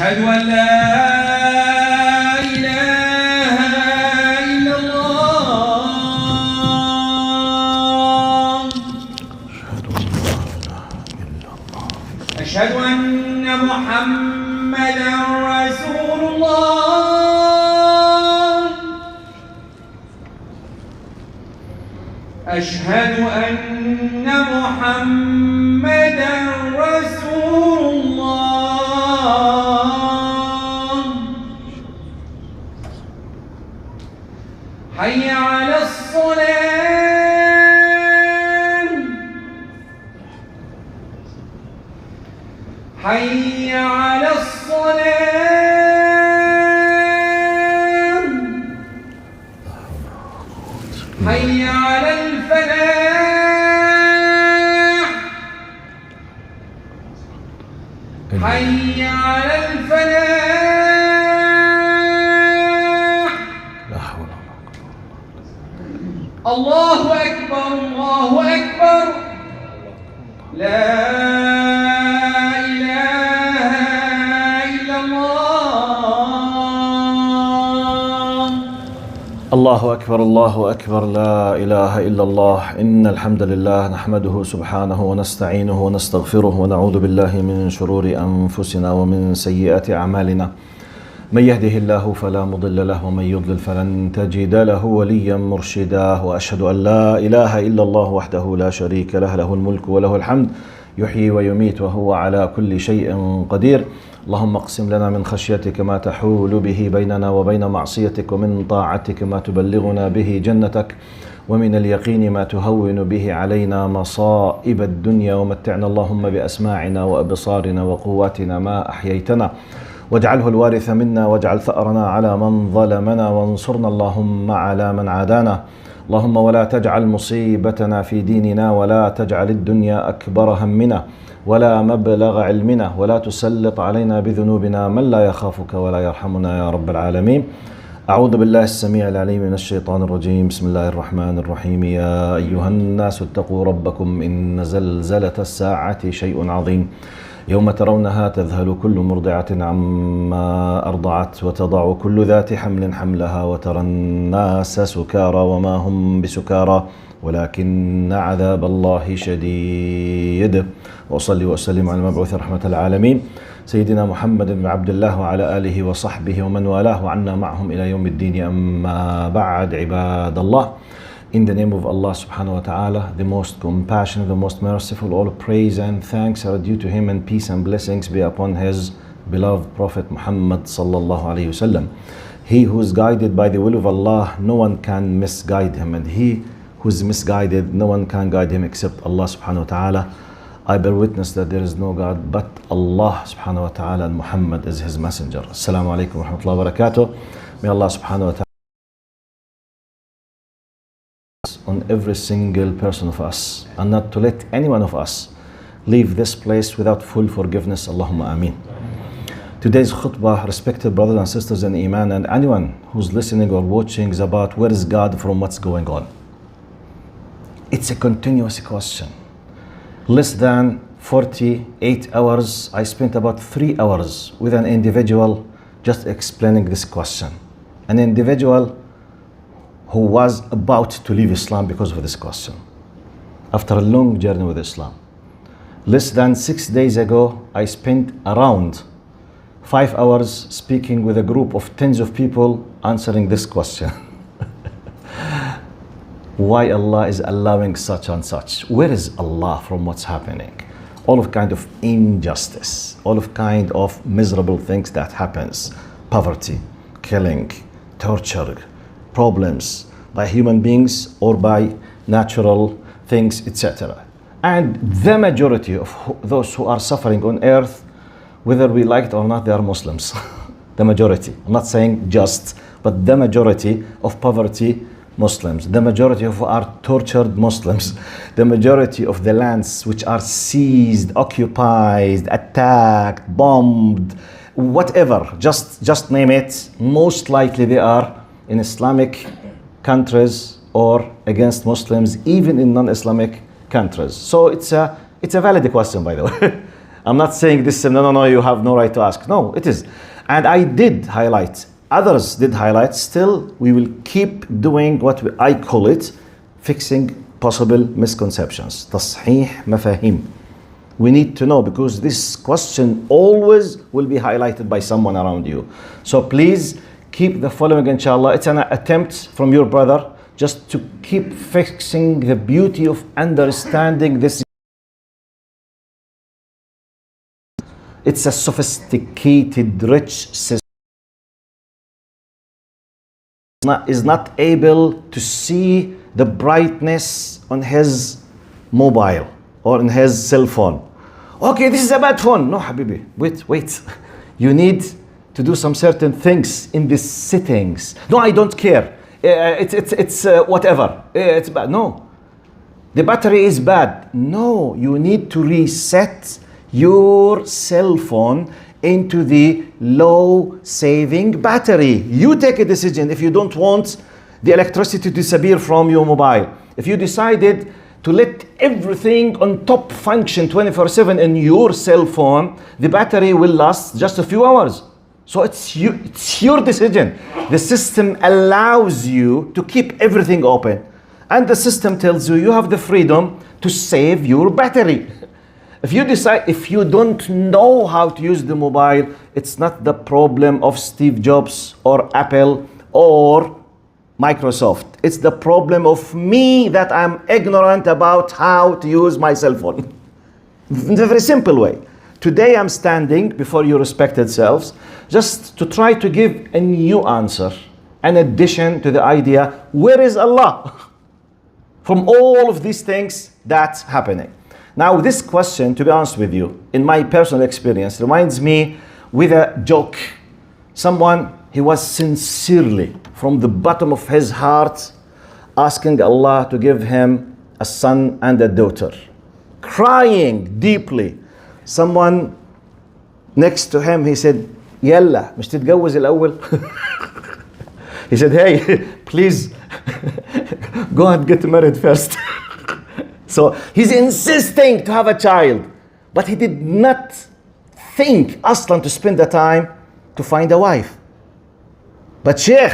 أشهد أن لا إله إلا الله. أشهد أن محمدا رسول الله. أشهد أن محمدا رسول الله. حي على الصلاة. حي على الصلاة. حي على الفلاح. حي على الفلاح. الله أكبر الله أكبر. لا إله إلا الله. الله أكبر الله أكبر. لا إله إلا الله. إن الحمد لله نحمده سبحانه ونستعينه ونستغفره ونعوذ بالله من شرور أنفسنا ومن سيئات أعمالنا. من يهده الله فلا مضل له ومن يضلل فلن تجد له وليا مرشدا. وأشهد أن لا إله إلا الله وحده لا شريك له، له الملك وله الحمد، يحيي ويميت وهو على كل شيء قدير. اللهم اقسم لنا من خشيتك ما تحول به بيننا وبين معصيتك، ومن طاعتك ما تبلغنا به جنتك، ومن اليقين ما تهون به علينا مصائب الدنيا. ومتعنا اللهم بأسماعنا وأبصارنا وقواتنا ما أحييتنا، واجعله الوارث منا، واجعل ثأرنا على من ظلمنا، وانصرنا اللهم على من عادانا. اللهم ولا تجعل مصيبتنا في ديننا، ولا تجعل الدنيا أكبر همنا ولا مبلغ علمنا، ولا تسلط علينا بذنوبنا من لا يخافك ولا يرحمنا يا رب العالمين. أعوذ بالله السميع العليم من الشيطان الرجيم. بسم الله الرحمن الرحيم. يا أيها الناس اتقوا ربكم إن زلزلة الساعة شيء عظيم، يوم ترونها تذهل كل مرضعة عما أرضعت، وتضع كل ذات حمل حملها، وترى الناس سكارى وما هم بسكارى ولكن عذاب الله شديد. وأصلي وأسلم على المبعوث رحمة العالمين سيدنا محمد بن عبد الله وعلى آله وصحبه ومن والاه وعنا معهم إلى يوم الدين. أما بعد، عباد الله. In the name of Allah subhanahu wa ta'ala, the most compassionate, the most merciful, all praise and thanks are due to Him, and peace and blessings be upon His beloved Prophet Muhammad sallallahu alayhi wa sallam. He who is guided by the will of Allah, no one can misguide him, and he who is misguided, no one can guide him except Allah subhanahu wa ta'ala. I bear witness that there is no God but Allah subhanahu wa ta'ala, and Muhammad is His messenger. Assalamu alaikum wa rahmatullahi wa barakatuh. May Allah subhanahu wa ta'ala on every single person of us, and not to let any one of us leave this place without full forgiveness. Allahumma ameen. Today's khutbah, respected brothers and sisters in Iman, and anyone who's listening or watching, is about where is God from what's going on. It's a continuous question. Less than 48 hours, I spent about 3 hours with an individual just explaining this question. An individual who was about to leave Islam because of this question, after a long journey with Islam. Less than 6 days ago, I spent around 5 hours speaking with a group of tens of people answering this question. Why Allah is allowing such and such? Where is Allah from what's happening? All of kind of injustice, all of kind of miserable things that happens. Poverty, killing, torture, problems by human beings or by natural things, etc. And the majority of those who are suffering on earth, whether we like it or not, they are Muslims. The majority. I'm not saying just, but the majority of poverty, Muslims. The majority of our tortured Muslims. The majority of the lands which are seized, occupied, attacked, bombed, whatever, just name it. Most likely they are in Islamic countries or against Muslims, even in non-Islamic countries. So it's a valid question, by the way. I'm not saying this, no, you have no right to ask. No, it is. And I did highlight, others did highlight, still we will keep doing what I call it, fixing possible misconceptions. تصحيح مفاهيم. We need to know, because this question always will be highlighted by someone around you. So please keep the following, inshallah. It's an attempt from your brother just to keep fixing the beauty of understanding this. It's a sophisticated, rich system. Is not able to see the brightness on his mobile or on his cell phone. Okay, this is a bad phone. No, Habibi, wait. You need to do some certain things in the settings. No, I don't care. It's whatever. It's bad. No, the battery is bad. No, you need to reset your cell phone into the low saving battery. You take a decision if you don't want the electricity to disappear from your mobile. If you decided to let everything on top function 24/7 in your cell phone, the battery will last just a few hours. So it's your decision. The system allows you to keep everything open, and the system tells you you have the freedom to save your battery. If you decide, if you don't know how to use the mobile, it's not the problem of Steve Jobs or Apple or Microsoft. It's the problem of me that I'm ignorant about how to use my cell phone. In a very simple way. Today I'm standing before your respected selves just to try to give a new answer, an addition to the idea, where is Allah? From all of these things that's happening. Now this question, to be honest with you, in my personal experience, reminds me with a joke. Someone, he was sincerely, from the bottom of his heart, asking Allah to give him a son and a daughter. Crying deeply. Someone next to him, he said, يلا مش تتجوز الأول? He said, hey, please, go and get married first. So he's insisting to have a child, but he did not think Aslan to spend the time to find a wife. But Sheikh,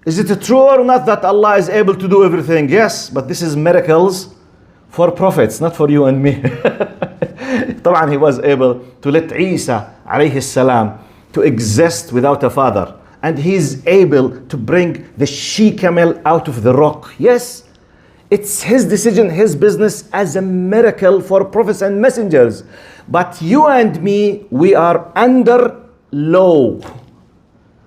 is it true or not that Allah is able to do everything? Yes, but this is miracles for prophets, not for you and me. طبعا he was able to let Isa alayhi salam to exist without a father, and he's able to bring the she camel out of the rock. Yes, it's his decision, his business, as a miracle for prophets and messengers. But you and me, we are under law.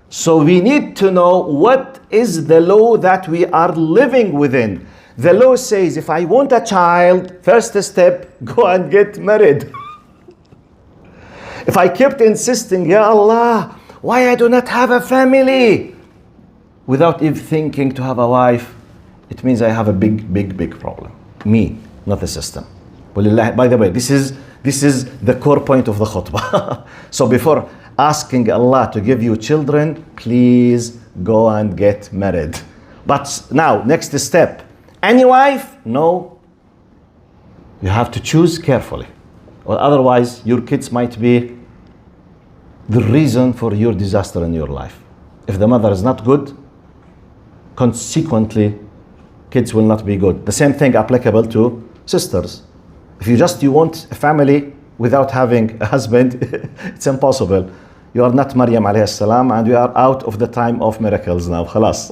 So we need to know what is the law that we are living within. The law says, if I want a child, first step, go and get married. If I kept insisting, Ya Allah, why I do not have a family, without even thinking to have a wife, it means I have a big problem. Me, not the system. By the way, this is the core point of the khutbah. So before asking Allah to give you children, please go and get married. But now, next step, any wife? No. You have to choose carefully, or otherwise your kids might be the reason for your disaster in your life. If the mother is not good, consequently, kids will not be good. The same thing applicable to sisters. If you want a family without having a husband, it's impossible. You are not Maryam alayhi salam, and we are out of the time of miracles now. Khalas.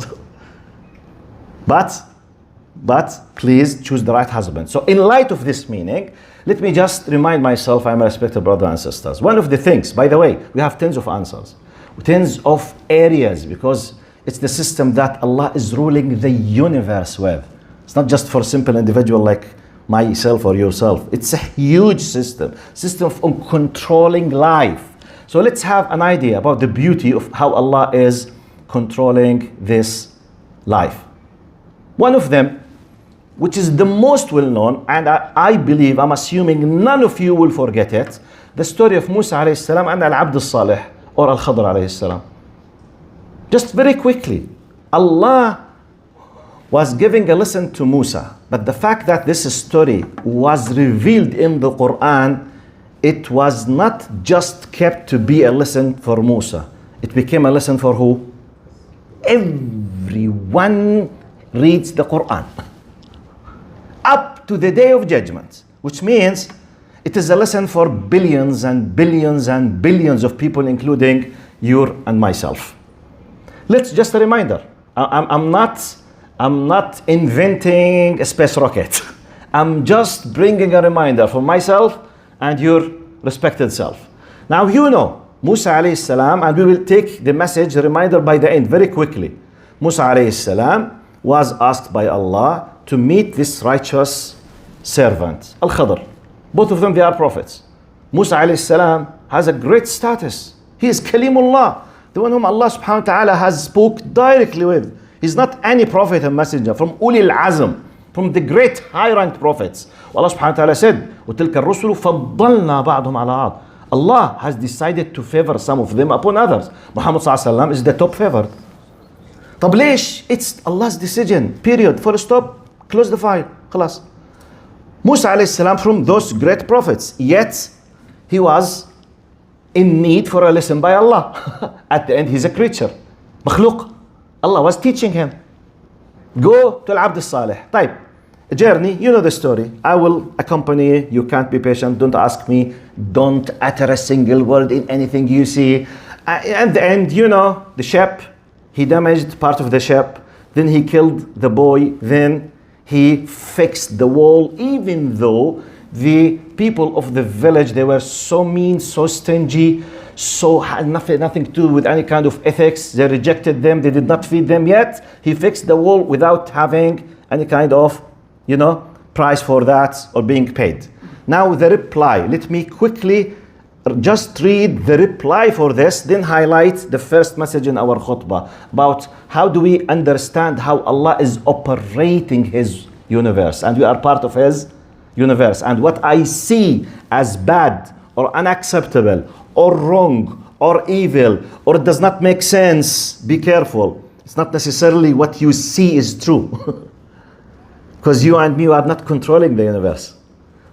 But please choose the right husband. So in light of this meaning, let me just remind myself, I'm a respected brother and sisters. One of the things, by the way, we have tens of answers, tens of areas, because it's the system that Allah is ruling the universe with. It's not just for simple individual like myself or yourself. It's a huge system of controlling life. So let's have an idea about the beauty of how Allah is controlling this life. One of them, which is the most well known, and I believe, I'm assuming none of you will forget it, the story of Musa alayhi salam and Al-Abd al-Salih, or Al-Khadr alayhi salam. Just very quickly, Allah was giving a lesson to Musa, but the fact that this story was revealed in the Quran it was not just kept to be a lesson for Musa. It became a lesson for who? Everyone reads the Quran up to the day of judgment, which means it is a lesson for billions and billions and billions of people, including you and myself. Let's just a reminder. I'm not inventing a space rocket. I'm just bringing a reminder for myself and your respected self. Now you know Musa alayhi salam, and we will take the message reminder by the end very quickly. Musa alayhi salam was asked by Allah to meet this righteous servant, Al-Khadr. Both of them, they are prophets. Musa alayhi salam has a great status. He is Kalimullah, the one whom Allah SWT has spoke directly with. He's not any prophet and messenger from Ulil Azm, from the great high-ranked prophets. Allah SWT said, وَتِلْكَ الرُّسُلُ فَضَّلْنَا بَعْضُهُمْ عَلَىٰ عَادٍ. Allah has decided to favor some of them upon others. Muhammad SAW is the top favored. طب ليش? It's Allah's decision. Period. Full stop. Close the file. خلاص. Musa alayhi salam from those great prophets. Yet he was in need for a lesson by Allah. At the end, he's a creature. مخلوق. Allah was teaching him. Go to Al-Abd al-Salih. Type. A journey, you know the story. I will accompany you. You can't be patient. Don't ask me. Don't utter a single word in anything you see. At the end, you know, the ship, he damaged part of the ship. Then he killed the boy. Then he fixed the wall, even though the people of the village, they were so mean, so stingy, so had nothing to do with any kind of ethics. They rejected them. They did not feed them yet. He fixed the wall without having any kind of, price for that or being paid. Now the reply. Let me quickly just read the reply for this, then highlight the first message in our khutbah about how do we understand how Allah is operating His universe, and we are part of His universe. And what I see as bad or unacceptable or wrong or evil or it does not make sense, be careful. It's not necessarily what you see is true. Because you and me are not controlling the universe.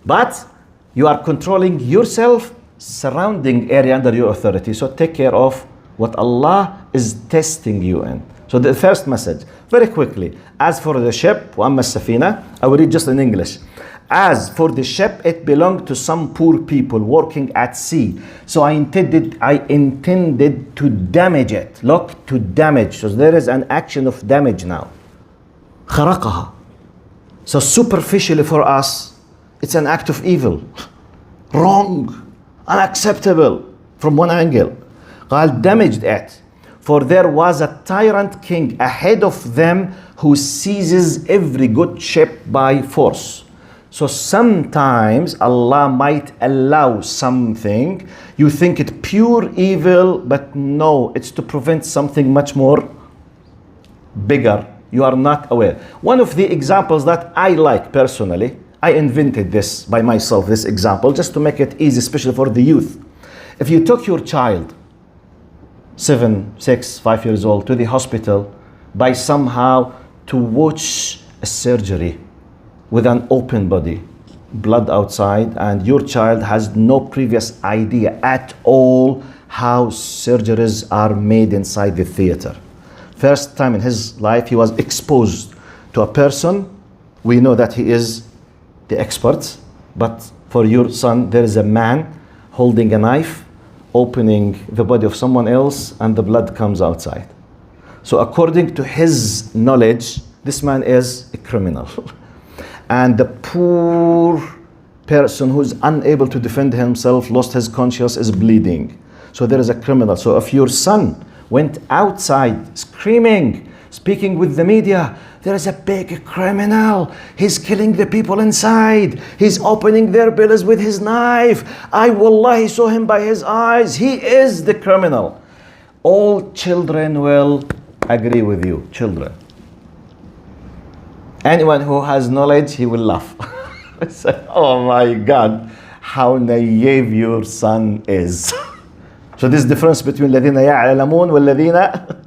But you are controlling yourself, surrounding area under your authority. So take care of what Allah is testing you in. So the first message, very quickly. As for the ship, وَأَمَّا السَّفِينَةِ, I will read just in English. As for the ship, it belonged to some poor people working at sea. So I intended to damage it. Look, to damage. So there is an action of damage now. خرقها. So superficially for us, it's an act of evil. Wrong, unacceptable from one angle. قال damaged it. For there was a tyrant king ahead of them who seizes every good ship by force. So sometimes Allah might allow something, you think it pure evil, but no, it's to prevent something much more bigger. You are not aware. One of the examples that I like personally, I invented this by myself, this example, just to make it easy, especially for the youth. If you took your child, 7, 6, 5 years old, to the hospital by somehow to watch a surgery with an open body, blood outside, and your child has no previous idea at all how surgeries are made inside the theater. First time in his life he was exposed to a person. We know that he is the expert, but for your son there is a man holding a knife, opening the body of someone else, and the blood comes outside. So according to his knowledge, this man is a criminal. And the poor person who is unable to defend himself, lost his conscience, is bleeding. So there is a criminal. So if your son went outside screaming, speaking with the media, there is a big criminal. He's killing the people inside. He's opening their bellies with his knife. I wallahi saw him by his eyes. He is the criminal. All children will agree with you. Children. Anyone who has knowledge, he will laugh. Say, oh my God, how naive your son is. So this difference between الذين يعلمون والذين.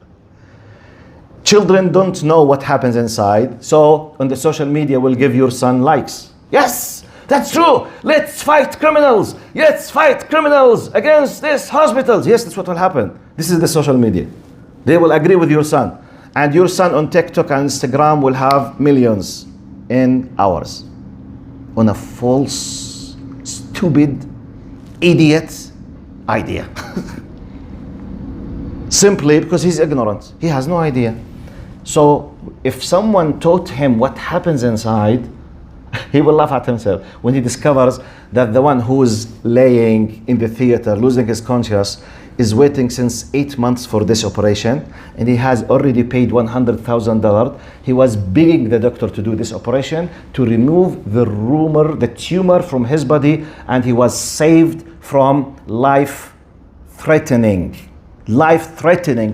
Children don't know what happens inside. So on the social media will give your son likes. Yes, That's true. Let's fight criminals. Let's fight criminals against these hospitals. Yes, that's what will happen. This is the social media. They will agree with your son. And your son on TikTok and Instagram will have millions in hours on a false, stupid, idiot idea. Simply because he's ignorant. He has no idea. So if someone taught him what happens inside, he will laugh at himself when he discovers that the one who is laying in the theater, losing his conscience, is waiting since 8 months for this operation, and he has already paid $100,000. He was begging the doctor to do this operation to remove the tumor from his body, and he was saved from life-threatening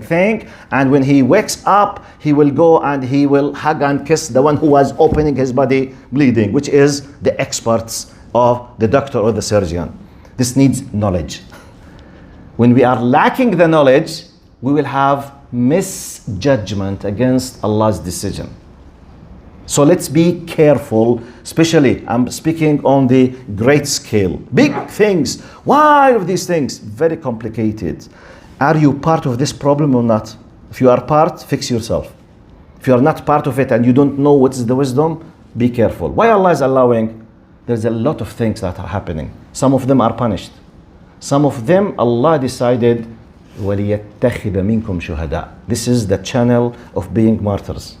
thing. And when he wakes up, he will go and he will hug and kiss the one who was opening his body bleeding, which is the experts of the doctor or the surgeon. This needs knowledge. When we are lacking the knowledge, we will have misjudgment against Allah's decision. So let's be careful, especially I'm speaking on the great scale. Big things. Why are these things? Very complicated. Are you part of this problem or not? If you are part, fix yourself. If you are not part of it and you don't know what is the wisdom, be careful. Why Allah is allowing? There's a lot of things that are happening. Some of them are punished. Some of them Allah decided, وَلِيَتَّخِذَ مِنْكُمْ شُهَدَاء. This is the channel of being martyrs.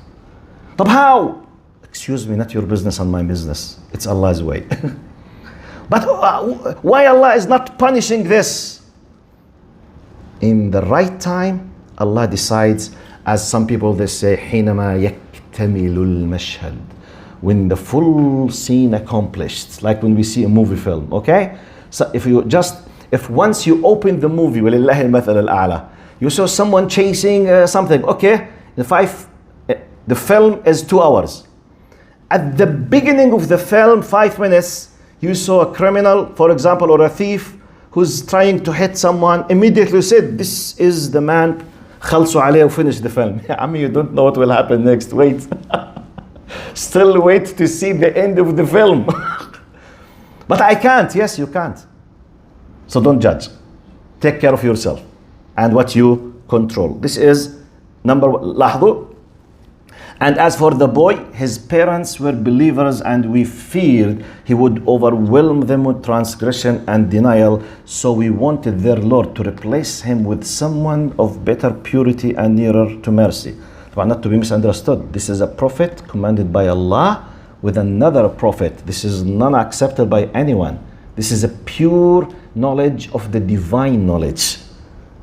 But how? Excuse me, not your business and my business. It's Allah's way. But why Allah is not punishing this? In the right time, Allah decides, as some people they say, حِينَمَا يَكْتَمِلُ الْمَشْهَدِ. When the full scene accomplished, like when we see a movie film, okay? So if once you open the movie, وَلِلَّهِ الْمَثَلَ الْأَعْلَى, you saw someone chasing something, okay? The film is 2 hours. At the beginning of the film, 5 minutes, you saw a criminal, for example, or a thief who's trying to hit someone. Immediately said, this is the man, خلصوا عليه, finish the film. I mean, you don't know what will happen next. Wait. Still wait to see the end of the film. But I can't. Yes, you can't. So don't judge. Take care of yourself and what you control. This is number one. لاحظوا. And as for the boy, his parents were believers, and we feared he would overwhelm them with transgression and denial. So we wanted their Lord to replace him with someone of better purity and nearer to mercy. Not to be misunderstood. This is a prophet commanded by Allah with another prophet. This is not accepted by anyone. This is a pure knowledge of the divine knowledge.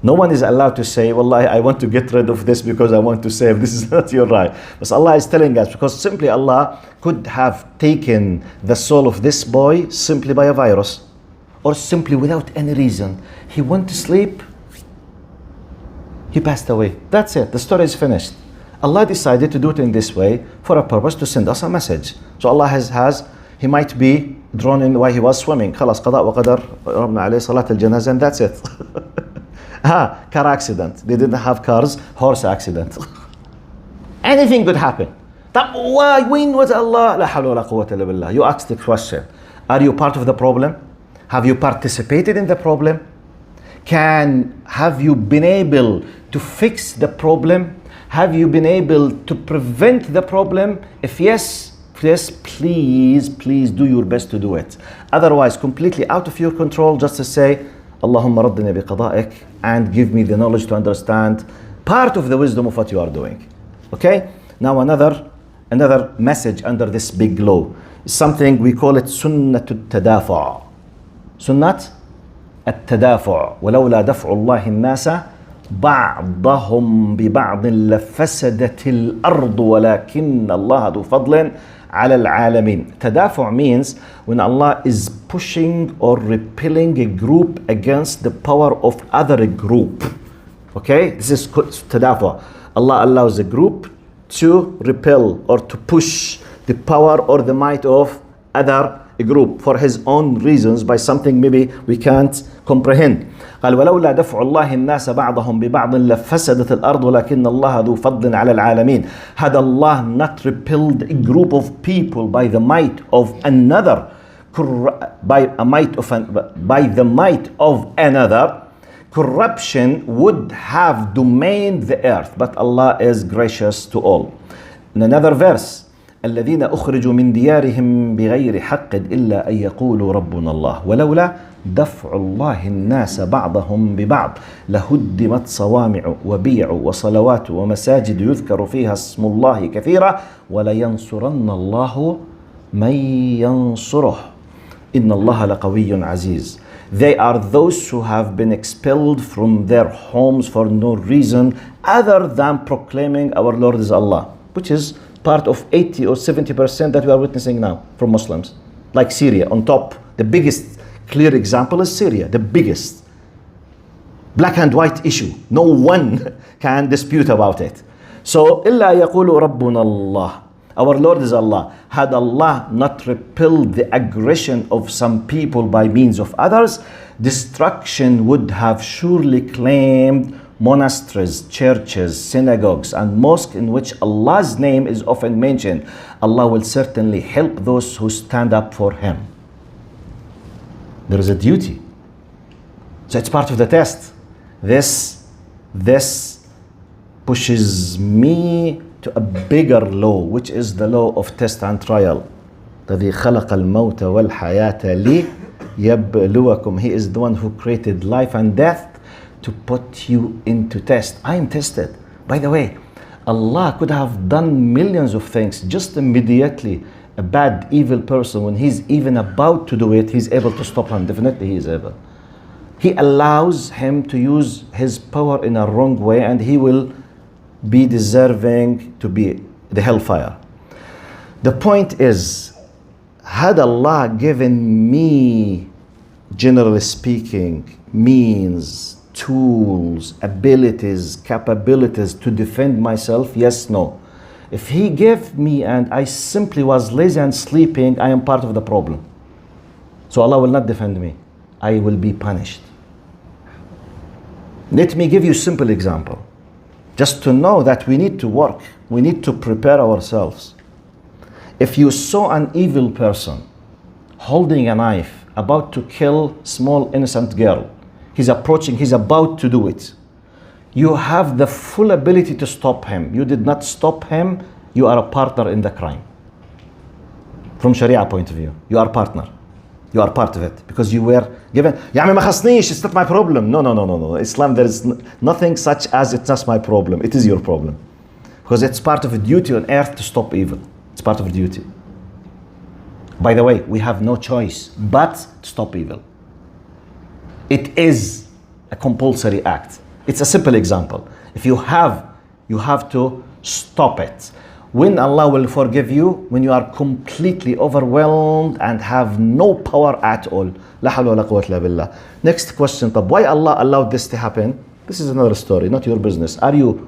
No one is allowed to say, Wallahi, I want to get rid of this because I want to save. This is not your right. But Allah is telling us, because simply Allah could have taken the soul of this boy simply by a virus, or simply without any reason. He went to sleep, he passed away. That's it. The story is finished. Allah decided to do it in this way for a purpose, to send us a message. So Allah has he might be drawn in while he was swimming. خلاص قضاء وقدر ربنا عليه صلاة الجنازة, and that's it. Car accident. They didn't have cars. Horse accident. Anything could happen. Why? When was Allah? لا حول ولا قوة إلا بالله. You asked the question. Are you part of the problem? Have you participated in the problem? Have you been able to fix the problem? Have you been able to prevent the problem? If yes, please do your best to do it. Otherwise, completely out of your control, just to say, Allahumma raddini biqada'ik, and give me the knowledge to understand part of the wisdom of what you are doing. Okay? Now another message under this big law is something we call it sunnat al-tadafu'. Sunnat al-tadafu'. ولولا دفع الله الناس بعضهم ببعض لفسدت الأرض ولكن الله ذو فضل على العالمين. Tadafu' means when Allah is pushing or repelling a group against the power of other group. Okay? This is tadafu'. Allah allows a group to repel or to push the power or the might of other group for his own reasons, by something maybe we can't comprehend. قال ولولا دفع الله الناس بعضهم ببعض لفسدت الأرض ولكن الله ذو فضل على العالمين. Had Allah not repelled a group of people by the might of another by the might of another, corruption would have domained the earth. But Allah is gracious to all. In another verse, الذين أخرجوا من ديارهم بغير حق إلا أن يقولوا ربنا الله ولولا دفع الله الناس بعضهم ببعض لهدمت صوامع وبيع وصلوات ومساجد يذكر فيها اسم الله كثيرا ولينصرن الله من ينصره إن الله لقوي عزيز. They are those who have been expelled from their homes for no reason other than proclaiming our Lord is Allah, which is part of 80 or 70% that we are witnessing now from Muslims. Like Syria on top. The biggest clear example is Syria, the biggest black and white issue. No one can dispute about it. So, إِلَّا يَقُولُ رَبُّنَا اللَّهِ, our Lord is Allah. Had Allah not repelled the aggression of some people by means of others, destruction would have surely claimed monasteries, churches, synagogues, and mosques in which Allah's name is often mentioned. Allah will certainly help those who stand up for Him. There is a duty. So it's part of the test. This pushes me to a bigger law, which is the law of test and trial. الذي خلق الموت والحياة ليبلوكم. He is the one who created life and death to put you into test. I am tested. By the way, Allah could have done millions of things just immediately. A bad, evil person, when he's even about to do it, he's able to stop him. Definitely he is able. He allows him to use his power in a wrong way, and he will be deserving to be the hellfire. The point is, had Allah given me, generally speaking, means, tools, abilities, capabilities to defend myself? Yes, no. If He gave me and I simply was lazy and sleeping, I am part of the problem. So Allah will not defend me. I will be punished. Let me give you a simple example. Just to know that we need to work. We need to prepare ourselves. If you saw an evil person holding a knife, about to kill small innocent girl, he's approaching, he's about to do it. You have the full ability to stop him. You did not stop him, you are a partner in the crime. From Sharia point of view, you are a partner. You are part of it because you were given. يا عمي ما خصنيش, it's not my problem. No. Islam, there is nothing such as it's not my problem. It is your problem. Because it's part of a duty on earth to stop evil. It's part of a duty. By the way, we have no choice but to stop evil. It is a compulsory act. It's a simple example. If you have to stop it. When Allah will forgive you, when you are completely overwhelmed and have no power at all. La hawla wa la quwwata illa billah. Next question, why Allah allowed this to happen? This is another story, not your business. Are you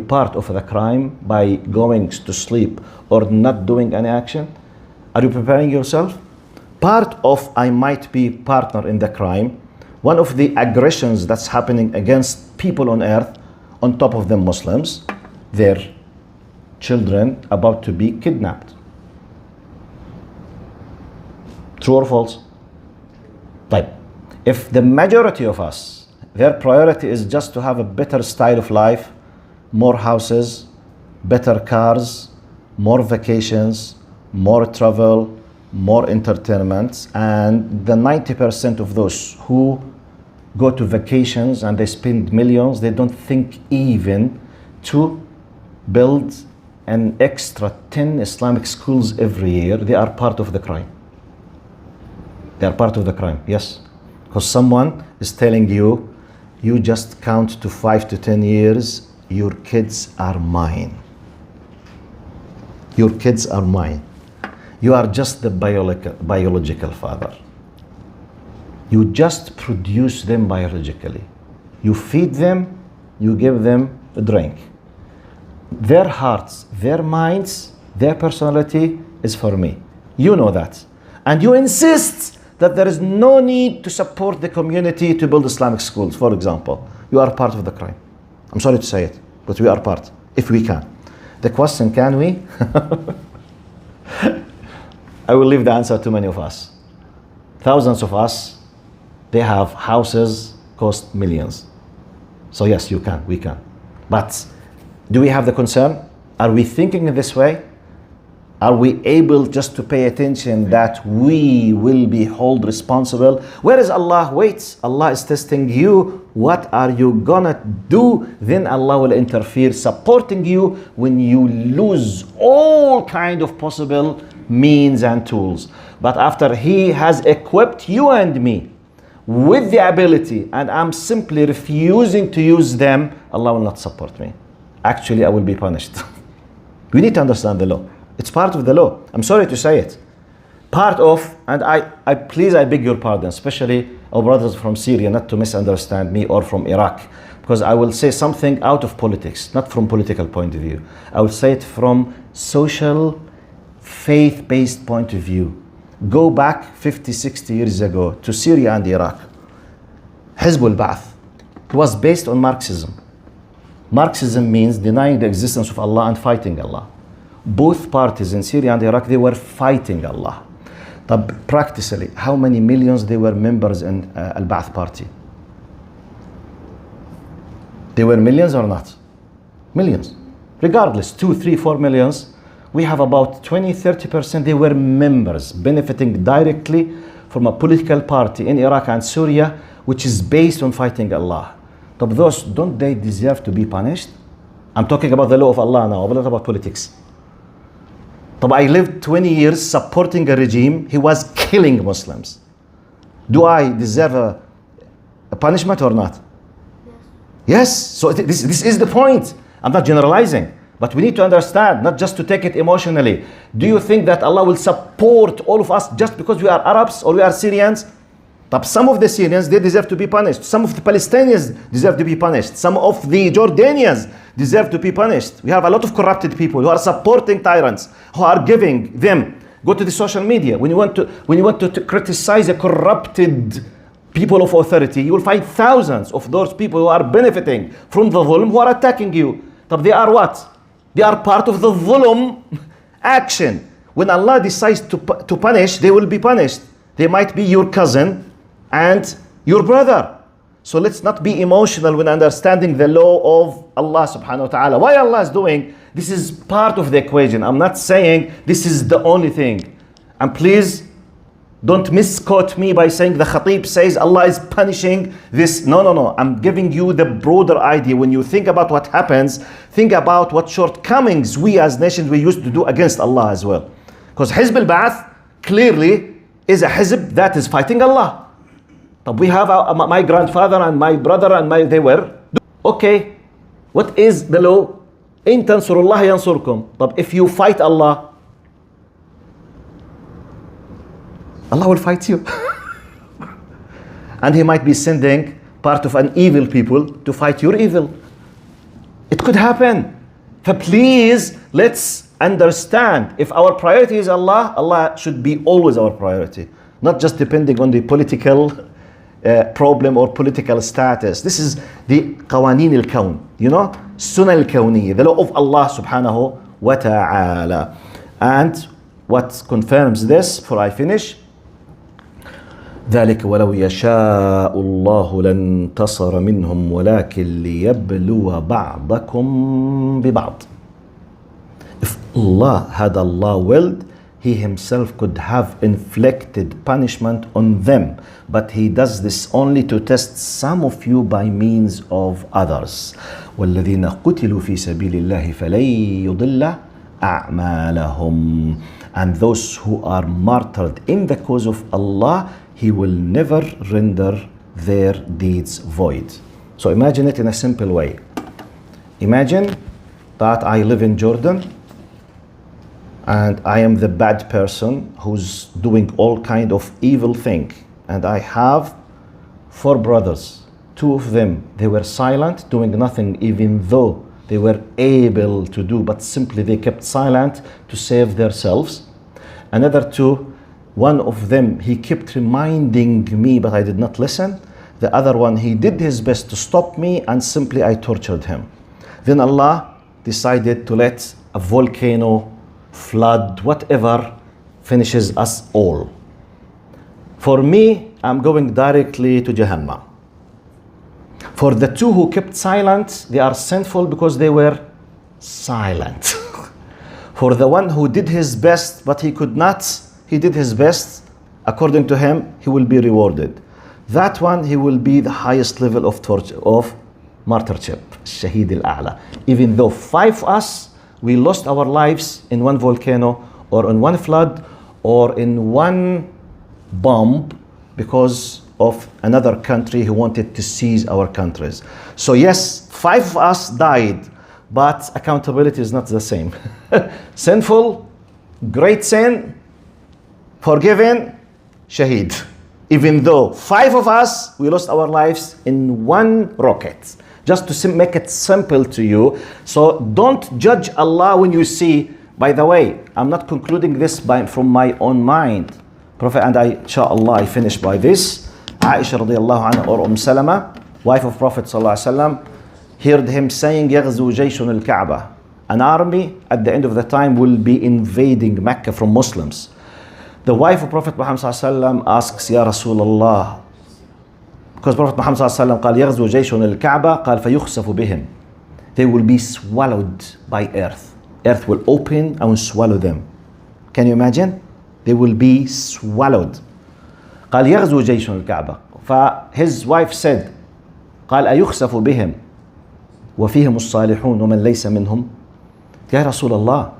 part of the crime by going to sleep or not doing any action? Are you preparing yourself? Part of I might be partner in the crime. One of the aggressions that's happening against people on earth, on top of them Muslims, their children about to be kidnapped. True or false? Right. If the majority of us, their priority is just to have a better style of life, more houses, better cars, more vacations, more travel, more entertainment, and the 90% of those who go to vacations and they spend millions, they don't think even to build an extra 10 Islamic schools every year. They are part of the crime. They are part of the crime, yes. Because someone is telling you, you just count to 5 to 10 years, your kids are mine. Your kids are mine. You are just the biological father. You just produce them biologically. You feed them, you give them a drink. Their hearts, their minds, their personality is for me. You know that. And you insist that there is no need to support the community to build Islamic schools, for example. You are part of the crime. I'm sorry to say it, but we are part, if we can. The question, can we? I will leave the answer to many of us. thousands of us, they have houses cost millions. So yes, you can, we can. But do we have the concern? Are we thinking in this way? Are we able just to pay attention that we will be held responsible? Where is Allah? Wait, Allah is testing you. What are you gonna do? Then Allah will interfere, supporting you when you lose all kind of possible means and tools. But after He has equipped you and me with the ability, and I'm simply refusing to use them, Allah will not support me. Actually, I will be punished. We need to understand the law. It's part of the law. I'm sorry to say it. Part of, and I beg your pardon, especially our brothers from Syria, not to misunderstand me, or from Iraq, because I will say something out of politics, not from political point of view. I will say it from social, faith-based point of view. Go back 50, 60 years ago to Syria and Iraq. Hizb al-Ba'ath. It was based on Marxism. Marxism means denying the existence of Allah and fighting Allah. Both parties in Syria and Iraq, they were fighting Allah. But practically, how many millions they were members in Al-Ba'ath party? They were millions or not? Millions. Regardless, 2, 3, 4 millions, we have about 20, 30%, they were members, benefiting directly from a political party in Iraq and Syria, which is based on fighting Allah. But those, don't they deserve to be punished? I'm talking about the law of Allah now, but not about politics. But I lived 20 years supporting a regime, he was killing Muslims. Do I deserve a punishment or not? Yes, so this is the point. I'm not generalizing, but we need to understand, not just to take it emotionally. Do you think that Allah will support all of us just because we are Arabs or we are Syrians? But some of the Syrians, they deserve to be punished. Some of the Palestinians deserve to be punished. Some of the Jordanians deserve to be punished. We have a lot of corrupted people who are supporting tyrants, who are giving them. Go to the social media. When you want to criticize a corrupted people of authority, you will find thousands of those people who are benefiting from the dhulm, who are attacking you. But they are what? They are part of the dhulm action. When Allah decides to punish, they will be punished. They might be your cousin and your brother. So let's not be emotional when understanding the law of Allah subhanahu wa ta'ala. Why Allah is doing, this is part of the equation. I'm not saying this is the only thing. And please don't misquote me by saying the Khatib says Allah is punishing this. No. I'm giving you the broader idea. When you think about what happens, think about what shortcomings we as nations we used to do against Allah as well. Because Hizb al-Ba'ath clearly is a Hizb that is fighting Allah. But we have my grandfather and my brother and they were. Okay, what is the law? In tansurullah yansurkum. But if you fight Allah, Allah will fight you. And He might be sending part of an evil people to fight your evil. It could happen. So please, let's understand, if our priority is Allah, Allah should be always our priority. Not just depending on the political problem or political status. This is the qawaneen al-kawn, sunnah al-kawniyya, the law of Allah subhanahu wa ta'ala. And what confirms this, before I finish, ذلك ولو يشاء الله لانتصر منهم ولكن ليبلو بعضكم ببعض. If Allah willed, He Himself could have inflicted punishment on them, but He does this only to test some of you by means of others. وَالَّذِينَ قُتِلُوا فِي سَبِيلِ اللَّهِ فَلَن يُضِلَّ أَعْمَالَهُمْ. And those who are martyred in the cause of Allah, He will never render their deeds void. So imagine it in a simple way. Imagine that I live in Jordan, and I am the bad person who's doing all kind of evil thing. And I have 4 brothers. 2 of them, they were silent, doing nothing, even though they were able to do, but simply they kept silent to save themselves. Another 2, one of them, he kept reminding me, but I did not listen. The other one, he did his best to stop me, and simply I tortured him. Then Allah decided to let a volcano, flood, whatever, finishes us all. For me, I'm going directly to Jahannam. For the two who kept silent, they are sinful because they were silent. For the one who did his best, but he could not, he did his best, according to him, he will be rewarded. That one, he will be the highest level of torture, of martyrship, Shahid al-A'la. Even though 5 of us, we lost our lives in one volcano, or in one flood, or in one bomb, because of another country who wanted to seize our countries. So yes, 5 of us died, but accountability is not the same. Sinful, great sin, forgiven, shaheed. Even though 5 of us, we lost our lives in one rocket. Just to make it simple to you. So don't judge Allah when you see, by the way, I'm not concluding this from my own mind. Prophet, and inshallah, I finish by this. Aisha radiallahu anha, or Salama, wife of Prophet sallallahu alaihi wasallam, heard him saying, يغزو جيش الكعبة. An army at the end of the time will be invading Mecca from Muslims. The wife of Prophet Muhammad sallallahu alaihi wasallam asks, Ya Rasulullah, because Prophet Muhammad sallallahu alaihi wasallam قال يغزو جيش الكعبة قال فيخسف بهم. They will be swallowed by earth. Earth will open and will swallow them. Can you imagine? They will be swallowed. قال يغزو جيش الكعبة. His wife said, قال أيخسف بهم وفيهم الصالحون ومن ليس منهم. Ya Rasulullah,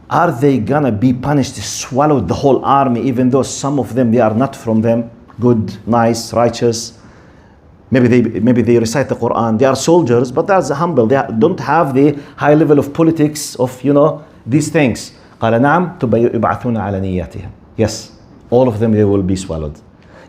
are they gonna be punished, swallowed the whole army, even though some of them, they are not from them, good, nice, righteous? Maybe they recite the Quran, they are soldiers, but that's humble. They don't have the high level of politics of, these things. قال نعم يبعثون على نياتهم. Yes, all of them, they will be swallowed.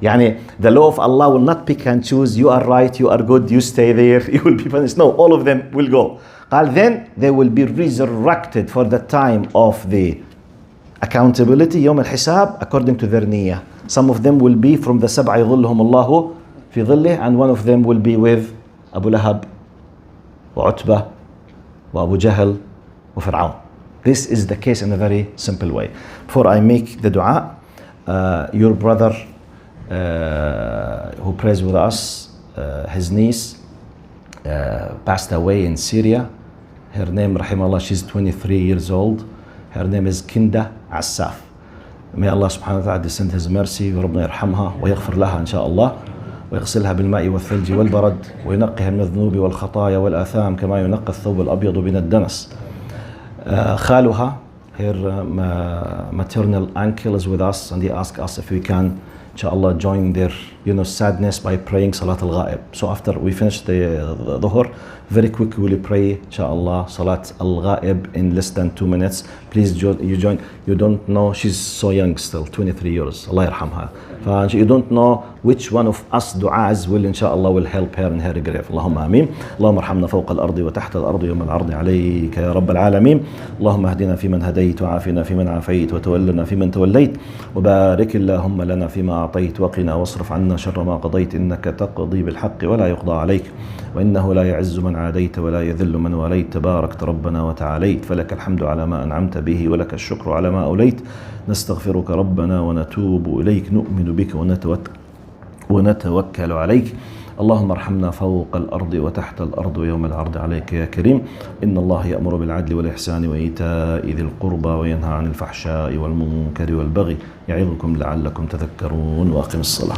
Yani, the law of Allah will not pick and choose, you are right, you are good, you stay there, you will be punished. No, all of them will go. Then they will be resurrected for the time of the accountability, يوم الحساب, according to their niyyah. Some of them will be from the سبع يظلهم الله في ظله, and one of them will be with Abu Lahab, وعتبة, وأبو جهل, وفرعون. This is the case in a very simple way. Before I make the dua, your brother who prays with us, his niece passed away in Syria. Her name, rahimahullah, she's 23 years old. Her name is Kinda Assaf. May Allah subhanahu wa ta'ala descend his mercy, وربنا يرحمها ويغفر لها إن شاء الله, ويغسلها بالماء والثلج والبرد, وينقها من الذنوب والخطايا والآثام كما ينقى الثوب الأبيض من الدنس. خالها, her maternal uncle, is with us, and he asked us if we can, inshallah, join their sadness by praying Salat al-Ghaib. So after we finish the Dhuhr, very quickly we'll pray, inshallah, Salat al-Ghaib in less than 2 minutes. Please join. You don't know, she's so young still, 23 years. Allah yarhamha. You don't know which one of us du'as will, inshallah, will help her in her grave. Allahumma ameen. Allahumma arhamna fawqa al-ardi wa tahta al-ardi yawm al-ardi alayka ya rabb al-alamin. Allahumma ahdina fi man hadayt wa afina fi man afayt wa tawallana fi man tawallayt wa barik Allahumma lana fi ma a'tayt wa qina wasrif 'anna sharra ma qadayt innaka taqdi bil haqqi wa la yuqda alayk wa innahu la ya'izzu man 'adayt wa la yadhillu man walayt tabarakta rabbana wa ta'alayt falaka al-hamdu 'ala ma an'amta bihi wa laka ash-shukru 'ala ma awlayt. نستغفرك ربنا ونتوب إليك نؤمن بك ونتوكل عليك. اللهم ارحمنا فوق الأرض وتحت الأرض ويوم العرض عليك يا كريم. إن الله يأمر بالعدل والإحسان وإيتاء ذي القربى وينهى عن الفحشاء والمنكر والبغي يعظكم لعلكم تذكرون. وأقم الصلاة.